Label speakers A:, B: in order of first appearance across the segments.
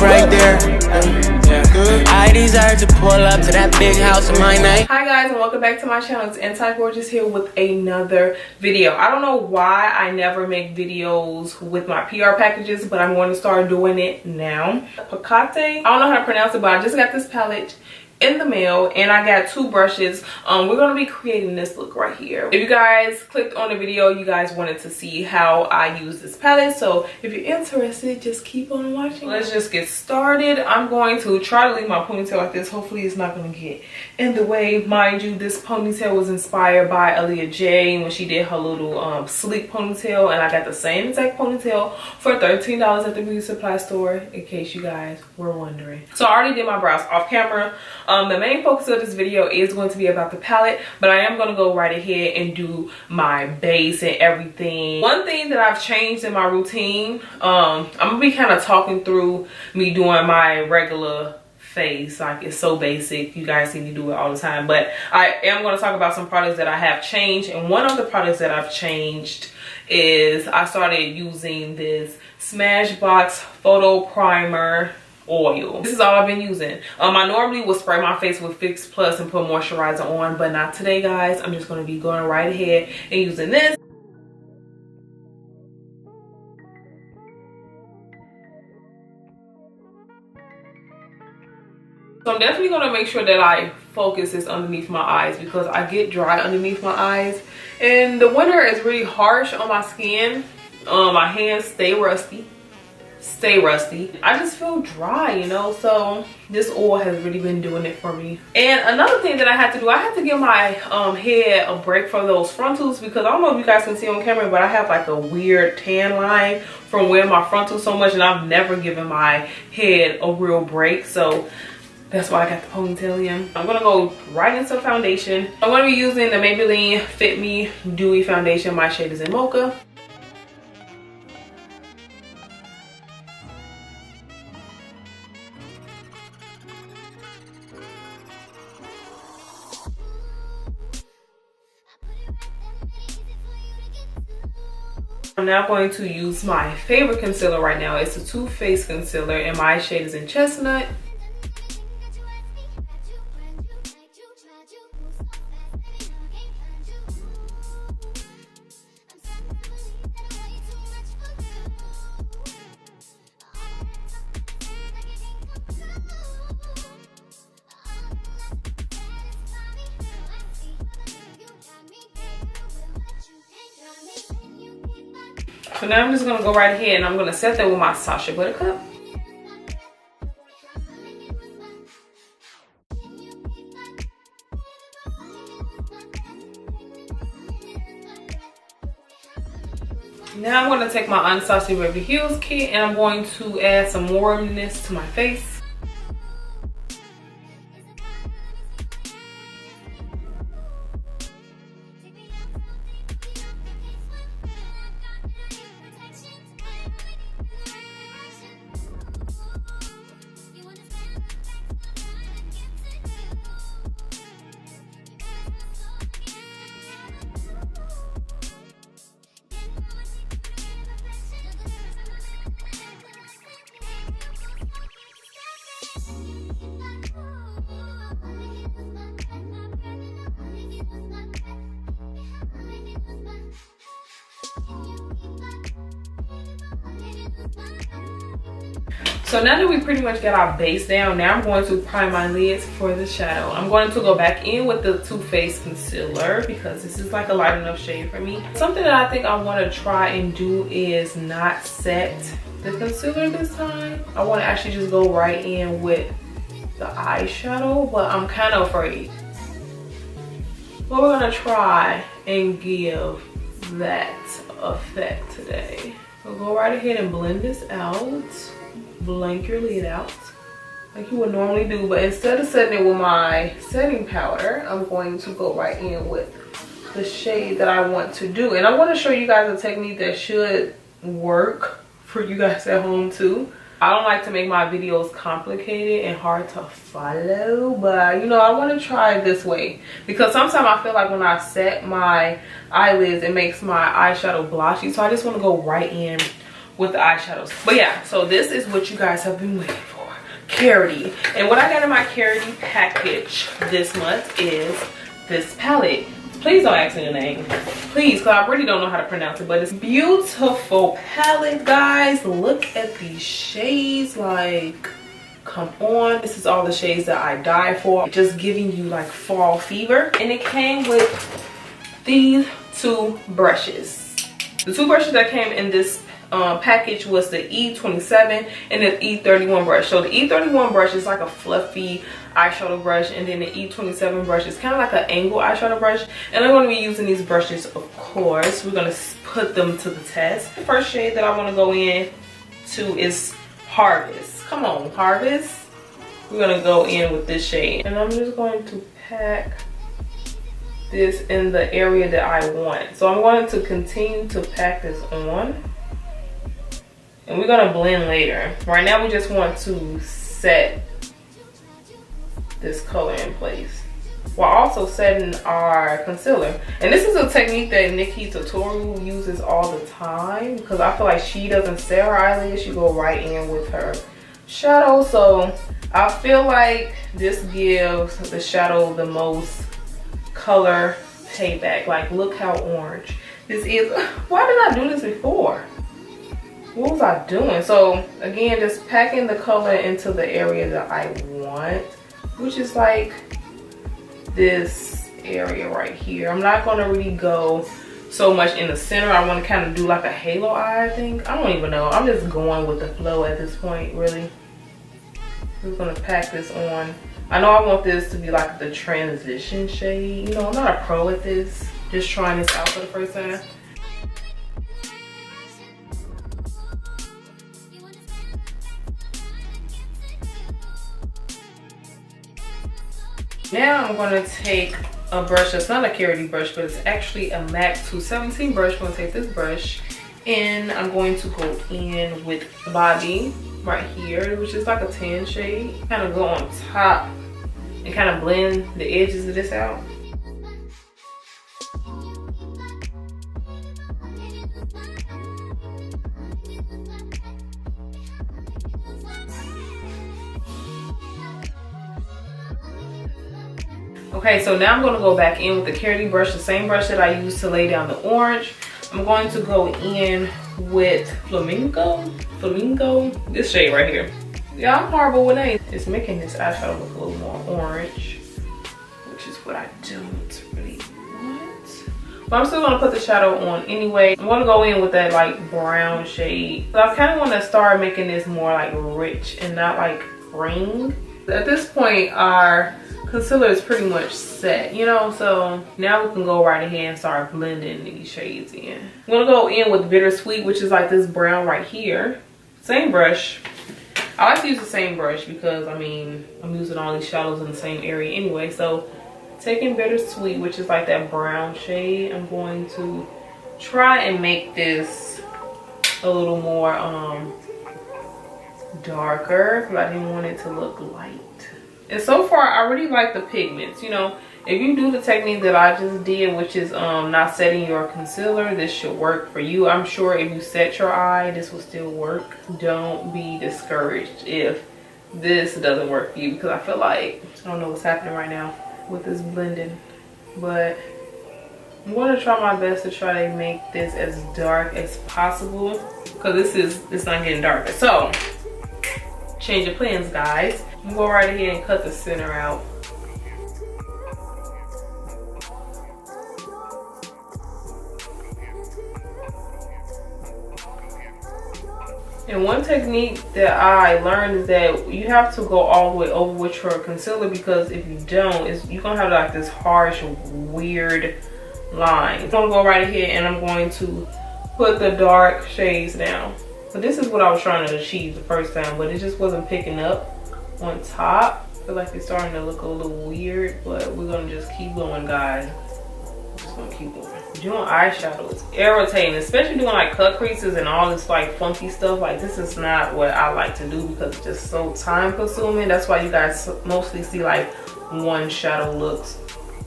A: right there. I deserve to pull up to that big house in my name.
B: Hi guys, and welcome back to my channel. It's ANTIGORGEOUS here with another video. I don't know why I never make videos with my PR packages, but I'm going to start doing it now. Picante, I don't know how to pronounce it, but I just got this palette in the mail and I got two brushes. We're going to be creating this look right here. If you guys clicked on the video, you guys wanted to see how I use this palette, so if you're interested, just keep on watching. Let's just get started. I'm going to try to leave my ponytail like this. Hopefully it's not going to get in the way. Mind you, this ponytail was inspired by Aaliyah J when she did her little sleek ponytail, and I got the same exact ponytail for $13 at the beauty supply store, in case you guys were wondering. So I already did my brows off camera. The main focus of this video is going to be about the palette, but I am going to go right ahead and do my base and everything. One thing that I've changed in my routine, I'm gonna be kind of talking through me doing my regular face, like it's so basic, you guys see me do it all the time, but I am going to talk about some products that I have changed. And one of the products that I've changed is I started using this Smashbox Photo Primer oil. This is all I've been using. I normally would spray my face with Fix Plus and put moisturizer on, but not today guys. I'm just going to be going right ahead and using this. So I'm definitely going to make sure that I focus this underneath my eyes, because I get dry underneath my eyes and the winter is really harsh on my skin. My hands stay rusty. I just feel dry, you know, so this oil has really been doing it for me. And another thing that I had to do, I had to give my head a break from those frontals, because I don't know if you guys can see on camera, but I have like a weird tan line from wearing my frontals so much, and I've never given my head a real break, so that's why I got the ponytail in. I'm gonna go right into foundation. I'm gonna be using the Maybelline Fit Me Dewy Foundation. My shade is in Mocha. I'm now going to use my favorite concealer right now. It's a Too Faced concealer and my shade is in Chestnut. So now I'm just going to go right ahead and I'm going to set that with my Sacha Buttercup. Now I'm going to take my Anastasia Beverly Hills kit and I'm going to add some warmness to my face. So now that we pretty much got our base down, now I'm going to prime my lids for the shadow. I'm going to go back in with the Too Faced concealer because this is like a light enough shade for me. Something that I think I want to try and do is not set the concealer this time. I want to actually just go right in with the eyeshadow, but I'm kind of afraid. But we're going to try and give that effect today. So go right ahead and blend this out. Blank your lid out like you would normally do, but instead of setting it with my setting powder, I'm going to go right in with the shade that I want to do. And I want to show you guys a technique that should work for you guys at home too. I don't like to make my videos complicated and hard to follow, but you know, I want to try it this way because sometimes I feel like when I set my eyelids, it makes my eyeshadow blotchy, so I just want to go right in with the eyeshadows. But yeah, so this is what you guys have been waiting for. Karity. And what I got in my Karity package this month is this palette. Please don't ask me the name, please, because I really don't know how to pronounce it, but it's beautiful palette, guys. Look at these shades, like, come on. This is all the shades that I die for, just giving you like fall fever. And it came with these two brushes. The two brushes that came in this package was the E27 and the E31 brush. So the E31 brush is like a fluffy eyeshadow brush, and then the E27 brush is kind of like an angle eyeshadow brush. And I'm going to be using these brushes, of course. We're going to put them to the test. The first shade that I want to go in to is Harvest. Come on, Harvest. We're going to go in with this shade, and I'm just going to pack this in the area that I want. So I'm going to continue to pack this on, and we're going to blend later. Right now we just want to set this color in place while also setting our concealer. And this is a technique that Nikki Tutorial uses all the time, because I feel like she doesn't set her eyelids, she go right in with her shadow. So I feel like this gives the shadow the most color payback. Like, look how orange this is. Why did I do this before? What was I doing? So again, just packing the color into the area that I want, which is like this area right here. I'm not going to really go so much in the center. I want to kind of do like a halo eye, I think. I don't even know. I'm just going with the flow at this point, really. We're going to pack this on. I know I want this to be like the transition shade. You know, I'm not a pro at this. Just trying this out for the first time. Now I'm going to take a brush that's not a Karity brush, but it's actually a MAC 217 brush. I'm going to take this brush and I'm going to go in with Bobby right here, which is like a tan shade. Kind of go on top and kind of blend the edges of this out. Okay, so now I'm going to go back in with the Karity brush, the same brush that I used to lay down the orange. I'm going to go in with Flamingo, this shade right here. Yeah, I'm horrible with names. It's making this eyeshadow look a little more orange, which is what I don't really want. But I'm still going to put the shadow on anyway. I'm going to go in with that like brown shade. So I kind of want to start making this more like rich and not like ring. At this point, our concealer is pretty much set, you know, so now we can go right ahead and start blending these shades in. I'm gonna go in with Bittersweet, which is like this brown right here. Same brush. I like to use the same brush because, I mean, I'm using all these shadows in the same area anyway. So taking Bittersweet, which is like that brown shade, I'm going to try and make this a little more darker, because I didn't want it to look light. And so far, I really like the pigments. You know, if you do the technique that I just did, which is not setting your concealer, this should work for you. I'm sure if you set your eye, this will still work. Don't be discouraged if this doesn't work for you, because I feel like, I don't know what's happening right now with this blending, but I'm going to try my best to try to make this as dark as possible, because it's not getting darker. So change your plans, guys. I'm going to go right ahead and cut the center out. And one technique that I learned is that you have to go all the way over with your concealer, because if you don't, you're going to have like this harsh, weird line. I'm going to go right ahead and I'm going to put the dark shades down. So this is what I was trying to achieve the first time, but it just wasn't picking up on top. I feel like it's starting to look a little weird, but we're gonna just keep going, guys. We're just gonna keep going. Doing eyeshadow is irritating, especially doing like cut creases and all this like funky stuff. Like, this is not what I like to do because it's just so time consuming. That's why you guys mostly see like one shadow looks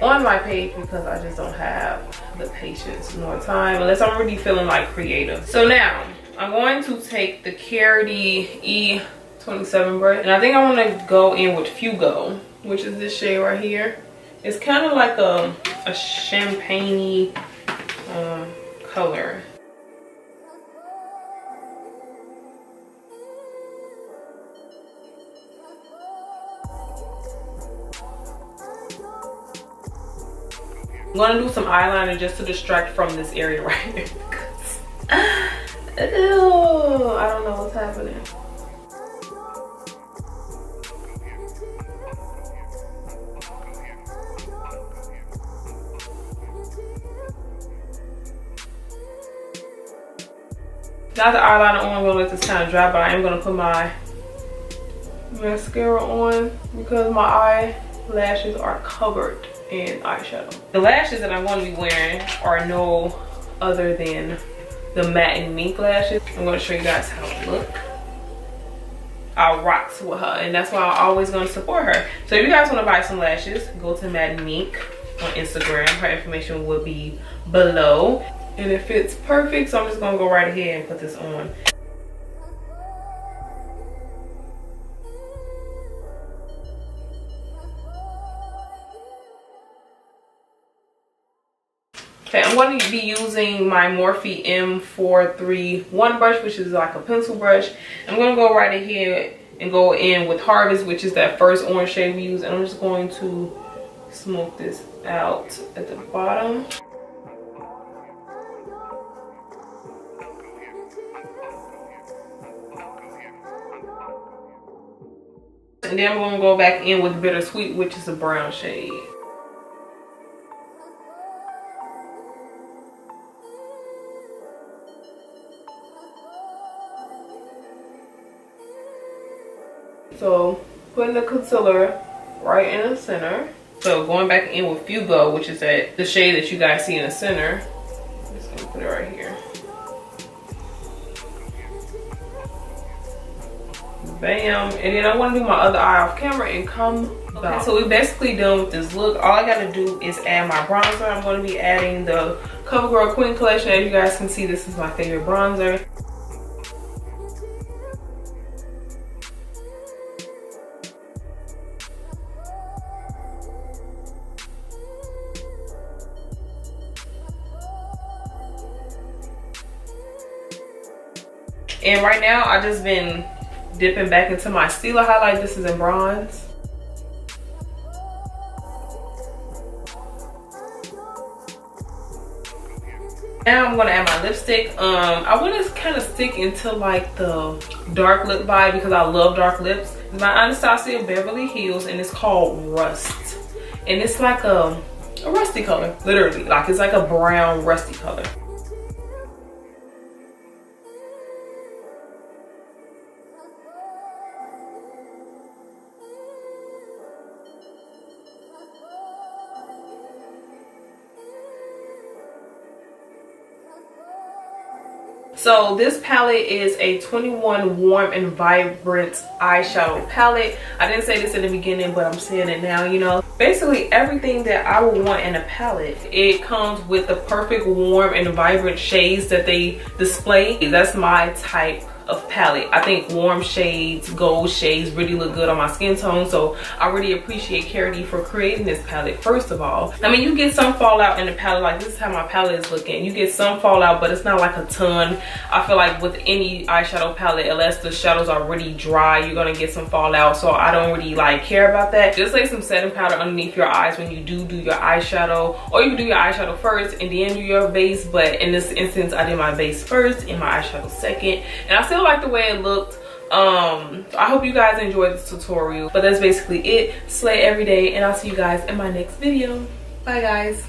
B: on my page, because I just don't have the patience nor time unless I'm really feeling like creative. So now I'm going to take the Karity 27 brush. And I think I want to go in with Fugo, which is this shade right here. It's kind of like a champagne-y color. I'm gonna do some eyeliner just to distract from this area right here. Ew, I don't know what's happening. Now the eyeliner on, I'm gonna let this kind of dry, but I am gonna put my mascara on because my eyelashes are covered in eyeshadow. The lashes that I'm going to be wearing are no other than the matte and mink lashes. I'm going to show you guys how it look. I rocks with her, and that's why I'm always going to support her. So if you guys want to buy some lashes, go to Matte and Mink on Instagram. Her information will be below, and it fits perfect. So I'm just going to go right ahead and put this on. Okay, I'm going to be using my Morphe M431 brush, which is like a pencil brush. I'm going to go right ahead and go in with Harvest, which is that first orange shade we use. And I'm just going to smoke this out at the bottom. And then I'm going to go back in with Bittersweet, which is a brown shade. So putting the concealer right in the center. So going back in with Fugo, which is the shade that you guys see in the center. I'm just gonna put it right here. Bam. And then I want to do my other eye off camera and come back. Okay, so we're basically done with this look. All I gotta do is add my bronzer. I'm going to be adding the CoverGirl Queen collection. As you guys can see, this is my favorite bronzer. And right now, I just been dipping back into my Stila highlight. This is in bronze. Now I'm gonna add my lipstick. I want to kind of stick into like the dark lip vibe because I love dark lips. It's my Anastasia Beverly Hills, and it's called Rust. And it's like a rusty color, literally. Like it's like a brown rusty color. So this palette is a 21 Warm and Vibrant eyeshadow palette. I didn't say this in the beginning, but I'm saying it now, you know. Basically everything that I would want in a palette, it comes with the perfect warm and vibrant shades that they display. That's my type of palette. I think warm shades, gold shades really look good on my skin tone. So I really appreciate Karity for creating this palette, first of all. I mean, you get some fallout in the palette. Like this is how my palette is looking. You get some fallout, but it's not like a ton. I feel like with any eyeshadow palette, unless the shadows are really dry, you're gonna get some fallout. So I don't really like care about that. Just lay some setting powder underneath your eyes when you do your eyeshadow, or you can do your eyeshadow first and then do your base. But in this instance, I did my base first and my eyeshadow second, and I still like the way it looked. I hope you guys enjoyed this tutorial, but that's basically it. Slay every day, and I'll see you guys in my next video. Bye guys.